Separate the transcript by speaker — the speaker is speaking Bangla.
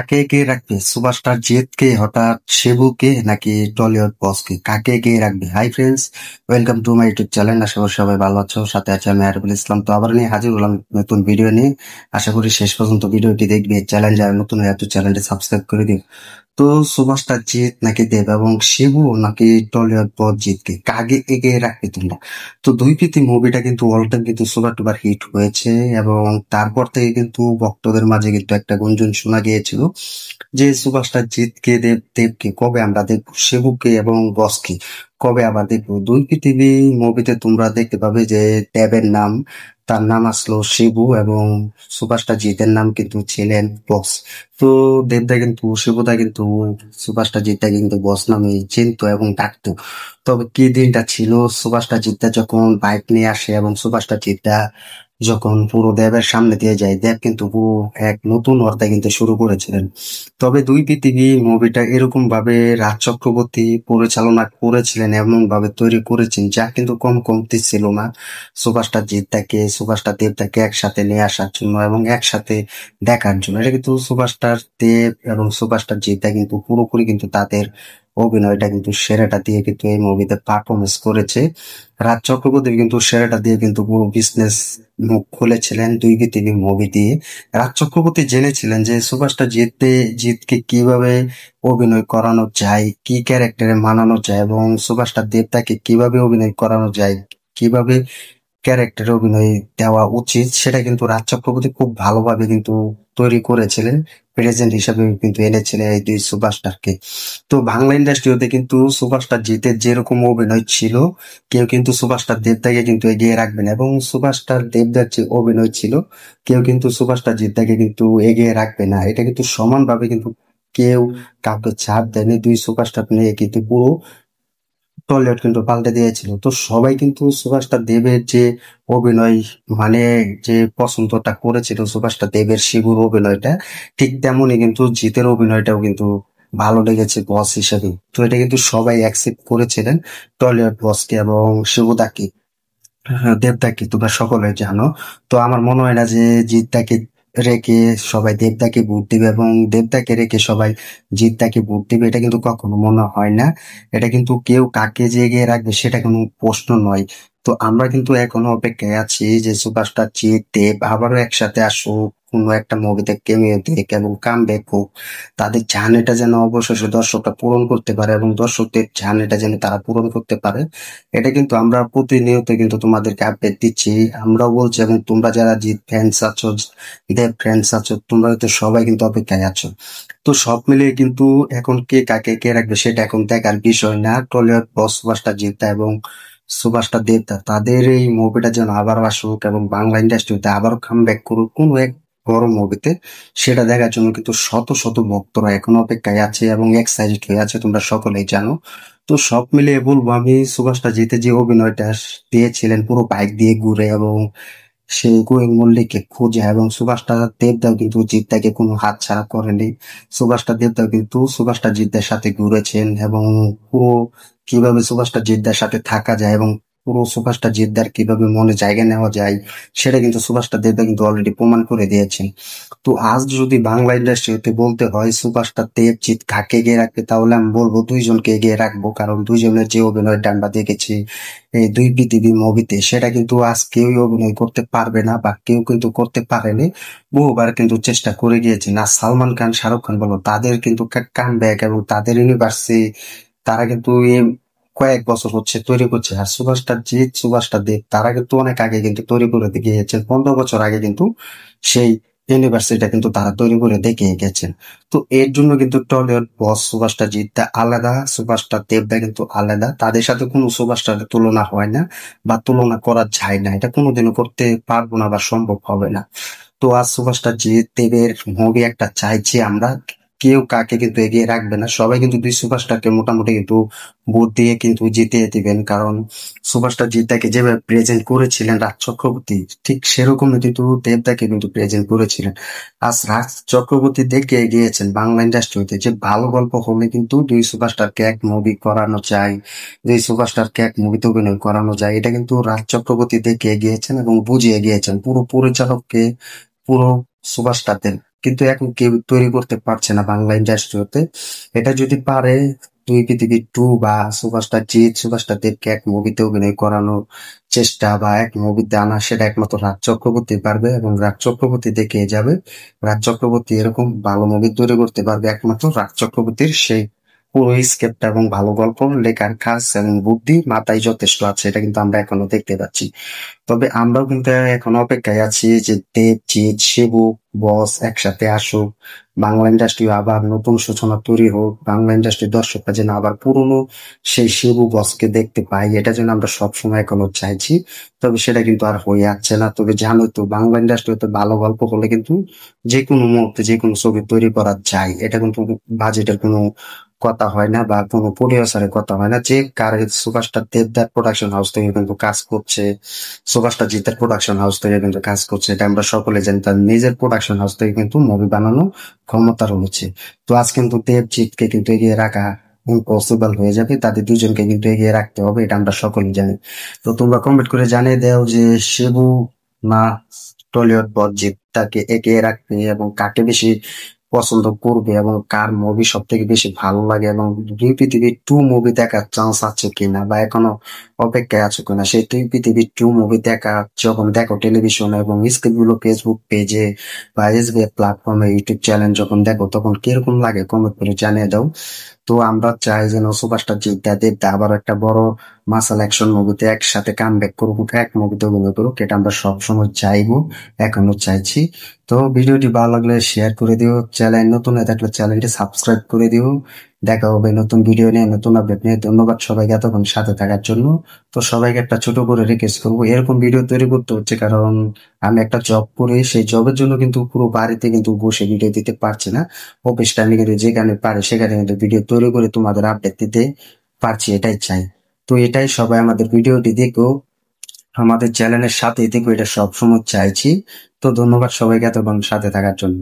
Speaker 1: কাকে কে রাখবে? সুপারস্টার জিতকে, হঠাৎ শিবুকে, নাকি টলিউড বসকে? কাকে কে রাখবে? Hi friends, welcome to my YouTube channel. আশা করি সবাই ভালো আছো। সাথে আছে আমি আরিফুল ইসলাম। তো আবার নিয়ে হাজির হলাম নতুন ভিডিও নিয়ে। আশা করি শেষ পর্যন্ত ভিডিওটি দেখবে। চ্যানেল যারা নতুন হয়ে আছে চ্যানেলটি সাবস্ক্রাইব করে দিও। তো সুপারস্টার জিৎ নাকি দেব এবং শিবু নাকি টলিউড বস জিতকে, কাকে এগিয়ে রাখবে তোমরা? তো দুই প্রীতি মুভিটা কিন্তু অল টাইম কিন্তু সুপার টুপার হিট হয়েছে, এবং তারপর থেকে কিন্তু ভক্তদের মাঝে কিন্তু একটা গুঞ্জন শোনা গিয়েছিল যে সুপারস্টার জিতকে, দেবকে কবে আমরা দেখবো, শিবুকে এবং বসকে কবে আবার দেখবো। দুই পৃথিবী মুভিতে তোমরা দেখতে পাবে যে দেবের নাম, তার নাম আসলো শিবু, এবং সুপারস্টার জিতের নাম কিন্তু ছিলেন বস। তো দেবদা কিন্তু, শিবুদা কিন্তু সুপারস্টার জিতদা কিন্তু বস নামে চিনতো এবং ডাকতো। তবে কি দিনটা ছিল, সুপারস্টার জিতদা যখন বাইক নিয়ে আসে এবং সুপারস্টার জিতদা যখন পুরো দেবের সামনে দিয়ে যায়, দেব কিন্তু পুরো এক নতুন অধ্যায় কিন্তু শুরু করেছিলেন। তবে দুই পৃথিবী মুভিটা এরকম ভাবে রাজ চক্রবর্তী পরিচালনা করেছিলেন, এমন ভাবে তৈরি করেছেন যা কিন্তু কম কমতি ছিল না সুপারস্টার জিদ্দাকে, সুপারস্টার দেবদাকে একসাথে নিয়ে আসার জন্য এবং একসাথে দেখার জন্য। এটা কিন্তু সুপারস্টার দেব এবং সুপারস্টার জিদ্দা কিন্তু পুরোপুরি কিন্তু তাদের অভিনয়টা কিন্তু সেরাটা দিয়ে কিন্তু এই মুভিতে পারফরমেন্স করেছে। রাজ চক্রবর্তী কিন্তু সেরাটা দিয়ে কিন্তু পুরো বিজনেস মুখ খুলেছিলেন দুই পৃথিবী মুভি দিয়ে। রাজ চক্রবর্তী জেনেছিলেন যে সুপারস্টার জিতকে কিভাবে অভিনয় করানো যায়, কি ক্যারেক্টারে মানানো যায়, এবং সুপারস্টার দেবতাকে কিভাবে অভিনয় করানো যায়, কিভাবে ক্যারেক্টারে অভিনয় দেওয়া উচিত, সেটা কিন্তু রাজ চক্রবর্তী খুব ভালোভাবে কিন্তু তৈরি করেছিলেন। প্রেজেন্ট হিসাবে কিন্তু এনেছিলেন এই দুই সুপারস্টারকে। তো বাংলা ইন্ডাস্ট্রিতে কিন্তু সুপারস্টার জিতের যেরকম অভিনয় ছিল, কেউ কিন্তু সুপারস্টার দেবদাকে কিন্তু এগিয়ে রাখবেন, এবং সুপারস্টার দেবদার যে অভিনয় ছিল, কেউ কিন্তু সুপারস্টার জিদ্দাকে কিন্তু এগিয়ে রাখবে না। এটা কিন্তু সমানভাবে কিন্তু কেউ কাউকে ছাড় দেয়নি। দুই সুপারস্টার নিয়ে কিন্তু পুরো টলিউড কিন্তু পাল্টে দিয়েছিল। তো সবাই কিন্তু সুপারস্টার দেবের যে অভিনয়, মানে যে পছন্দটা করেছিল সুপারস্টার দেবের শিবুর অভিনয়টা, ঠিক তেমনই কিন্তু জিতের অভিনয়টাও কিন্তু ভালো লেগেছে বস হিসেবে। তো এটা কিন্তু সবাই অ্যাকসেপ্ট করেছিলেন টলিউড বসকে এবং শিবুদাকে, হ্যাঁ, দেবদাকে তোমরা সকলে জানো। তো আমার মনে হয় না যে জিদ্দাকে রেখে সবাই দেবদাকে ভোট দিবে, এবং দেবদাকে রেখে সবাই জিদ্দাকে ভোট দিবে, এটা কিন্তু কখনো মনে হয় না। এটা কিন্তু কেউ কাকে যে এগিয়ে রাখবে সেটা কোনো প্রশ্ন নয়। তো আমরা কিন্তু এখনো অপেক্ষায় আছি যে সুপারস্টার জিৎ দেব আবারও একসাথে আসুক, কোনো একটা মুভিতে কেমিও দিক এবং কামব্যাক হোক। তাদের চাহিদাটা যেন অবশেষে দর্শকরা পূরণ করতে পারে, এবং দর্শকদের চাহিদাটা যেন তারা পূরণ করতে পারে। এটা কিন্তু আমরা প্রতিনিয়ত কিন্তু তোমাদেরকে আপডেট দিচ্ছি। আমরাও বলছি, এবং তোমরা যারা জিৎ ফ্যান্স আছো, দেব ফ্যান্স আছো, তোমরা তো সবাই কিন্তু অপেক্ষায় আছো। তো সব মিলিয়ে কিন্তু এখন কে কাকে কে রাখবে সেটা এখন দেখার বিষয় না। টলিউড বস সুপারস্টার জিতা এবং সুপারস্টার দেবতা, তাদের এই মুভিটা যেন আবারও আসুক এবং বাংলা ইন্ডাস্ট্রিতে আবারও কামব্যাক করুক কোনো এক বড় মুভিতে, সেটা দেখার জন্য কিন্তু শত শত ভক্তরা এখন অপেক্ষায় আছে এবং এক্সাইটেড হয়ে আছে, তোমরা সকলেই জানো। তো সব মিলিয়ে বলবো আমি, সুভাষটা জিতে যে অভিনয়টা দিয়েছিলেন পুরো বাইক দিয়ে ঘুরে এবং সেই গোয়েং মল্লিককে খুঁজে, এবং সুভাষটা দেবদাও কিন্তু জিদ্দাকে কোনো হাত ছাড়া করেনি। সুভাষটা দেবদাও কিন্তু সুভাষটা জিদ্দার সাথে ঘুরেছেন, এবং পুরো কিভাবে সুভাষটা জিদ্দার সাথে থাকা যায় এবং পুরো সুভাষটা জিদ্দার কিভাবে মনে জায়গা নেওয়া যায়, সেটা কিন্তু সুভাষটা দেবদা কিন্তু অলরেডি প্রমাণ করে দিয়েছেন। তো আজ যদি বাংলা ইন্ডাস্ট্রিতে বলতে হয় সুপারস্টার দেবজিৎ কাকে এগিয়ে রাখবে, তাহলে আমি বলবো দুইজনকে এগিয়ে রাখবো, কারণ দুইজনের যে অভিনয়টা আমরা দেখেছি এই দুই পৃথিবী মুভিতে, সেটা কিন্তু আজ কেউই অভিনয় করতে পারবে না, বা কেউ কিন্তু করতে পারেনি। বহুবার কিন্তু চেষ্টা করে গিয়েছেন। আর সালমান খান, শাহরুখ খান বলো, তাদের কিন্তু কাম ব্যাক এবং তাদের ইউনিভার্সে তারা কিন্তু এই কয়েক বছর হচ্ছে তৈরি করছে। আর সুপারস্টার জিৎ, সুপারস্টার দেব, তারা কিন্তু অনেক আগে কিন্তু তৈরি করে গিয়েছেন, 15 বছর আগে কিন্তু সেই ইউনিভার্সিটিটা কিন্তু তারা তৈরি করে দেখিয়ে গেছেন। তো এর জন্য কিন্তু টলিউড বস সুপারস্টার জিতটা আলাদা, সুপারস্টার দেবদা কিন্তু আলাদা। তাদের সাথে কোনো সুপারস্টারের তুলনা হয় না, বা তুলনা করা যায় না। এটা কোনোদিনও করতে পারবো না বা সম্ভব হবে না। তো আজ সুপারস্টার জিৎ দেবের মুভি একটা চাইছি আমরা, কেউ কাকে কিন্তু এগিয়ে রাখবে না। সবাই কিন্তু দুই সুপারস্টারকে মোটামুটি কিন্তু ভোট দিয়ে কিন্তু জিতিয়ে দিবেন, কারণ সুপারস্টার জিদ্দাকে যেভাবে প্রেজেন্ট করেছিলেন রাজ চক্রবর্তী, ঠিক সেরকমই কিন্তু দেবদাকে কিন্তু প্রেজেন্ট করেছিলেন। আজ রাজ চক্রবর্তী দেখে গিয়েছেন বাংলা ইন্ডাস্ট্রিতে যে ভালো গল্প হলে কিন্তু দুই সুপারস্টারকে এক মুভি করানো যায়, দুই সুপারস্টারকে এক মুভিতে অভিনয় করানো যায়। এটা কিন্তু রাজ চক্রবর্তী দেখে গিয়েছেন এবং বুঝিয়ে গিয়েছেন পুরো পরিচালককে, পুরো সুপারস্টারদের। কিন্তু এখন কেউ তৈরি করতে পারছে না বাংলা ইন্ডাস্ট্রিতে। এটা যদি পারে, দুই পৃথিবী টু বা সুপারস্টার জিৎ সুপারস্টার দেবকে এক মুভিতে অভিনয় করানোর চেষ্টা বা এক মুভিতে আনা, সেটা একমাত্র রাজ চক্রবর্তী পারবে, এবং রাজ চক্রবর্তী দেখে যাবে। রাজ চক্রবর্তী এরকম ভালো মুভি তৈরি করতে পারবে একমাত্র রাজ চক্রবর্তীর সেই পুরো স্ক্রিপ্ট এবং ভালো গল্প লেখার কাজ এবং বুদ্ধি মাথায় যথেষ্ট আছে, এটা কিন্তু আমরা এখনো দেখতে পাচ্ছি। তবে আমরাও কিন্তু এখন অপেক্ষায় আছি যে দেব, জিৎ, শিবু, বস একসাথে আসুক, বাংলা ইন্ডাস্ট্রি আবার নতুন সূচনা তৈরি হোক, বাংলা ইন্ডাস্ট্রির দর্শকরা যেন আবার পুরনো সেই শিবু বসকে দেখতে পাই, এটা যেন আমরা সবসময় এখনো চাইছি। তবে সেটা কিন্তু আর হয়ে যাচ্ছে না। তবে জানো তো, বাংলা ইন্ডাস্ট্রিতে ভালো গল্প হলে কিন্তু যে কোনো মুহূর্তে যে কোনো ছবি তৈরি করা যায়, এটা কিন্তু বাজেটের কোনো কথা হয় না বা কোনো প্রডিউসারের কথা হয় না। যে সুপারস্টার দেবদার প্রোডাকশন হাউস থেকে কিন্তু কাজ করছে, সুপারস্টার জিতের প্রোডাকশন হাউস থেকে কিন্তু কাজ করছে, এটা আমরা সকলে জানি। তার নিজের প্রোডাকশন হাউস থেকে কিন্তু মুভি বানানো ক্ষমতা রয়েছে। তো আজ কিন্তু দেবজিৎকে কিন্তু এগিয়ে রাখা ইম্পসিবল হয়ে যাবে, তাদের দুজনকে কিন্তু এগিয়ে রাখতে হবে, এটা আমরা সকলেই জানি। তো তোমরা কমেন্ট করে জানিয়ে দাও যে শিবু না টলিউড বজ্জিত তাকে এগিয়ে রাখবে, এবং কাকে বেশি পছন্দ করবে, এবং কার মুভি সব থেকে বেশি ভালো লাগে, এবং দুই পৃথিবী টু মুভি দেখার চান্স আছে কিনা বা এখনো অপেক্ষায় আছো কিনা। সেই দুই পৃথিবী টু মুভি দেখা যখন দেখো টেলিভিশন এবং স্ক্রিপ্ট গুলো ফেসবুক পেজে বা এসবিএফ প্ল্যাটফর্মে, ইউটিউব চ্যানেল যখন দেখো, তখন কিরকম লাগে কমেন্ট করে জানিয়ে দাও। তো আমরা চাই যেন সুপারস্টার জিদ্দা দেবদা আবার একটা বড় মাসাল অ্যাকশন মুভিতে একসাথে কাম ব্যাক করুক, এক মুভিতে অভিনয় করুক, এটা আমরা সবসময় চাইবো, এখনো চাইছি। তো ভিডিওটি ভালো লাগলে শেয়ার করে দিও, চ্যানেল নতুন হয়ে থাকলে চ্যানেলটি সাবস্ক্রাইব করে দিও। দেখা হবে নতুন ভিডিও নিয়ে, নতুন আপডেট নিয়ে। ধন্যবাদ সবাইকে এতক্ষণ সাথে থাকার জন্য। তো সবাইকে একটা ছোট করে রিকোয়েস্ট করবো, এরকম ভিডিও তৈরি করতে হচ্ছে কারণ আমি একটা জব করি, সেই জবের জন্য কিন্তু পুরো বাড়িতে কিন্তু বসে ভিডিও দিতে পারছি না। অফিস টাইমে কিন্তু যেখানে পারে সেখানে কিন্তু ভিডিও তৈরি করে তোমাদের আপডেট দিতে পারছি, এটাই চাই। তো এটাই, সবাই আমাদের ভিডিওটি দেখো, আমাদের চ্যানেলের সাথে দেখো, এটা সবসময় চাইছি। তো ধন্যবাদ সবাইকে এতক্ষণ সাথে থাকার জন্য।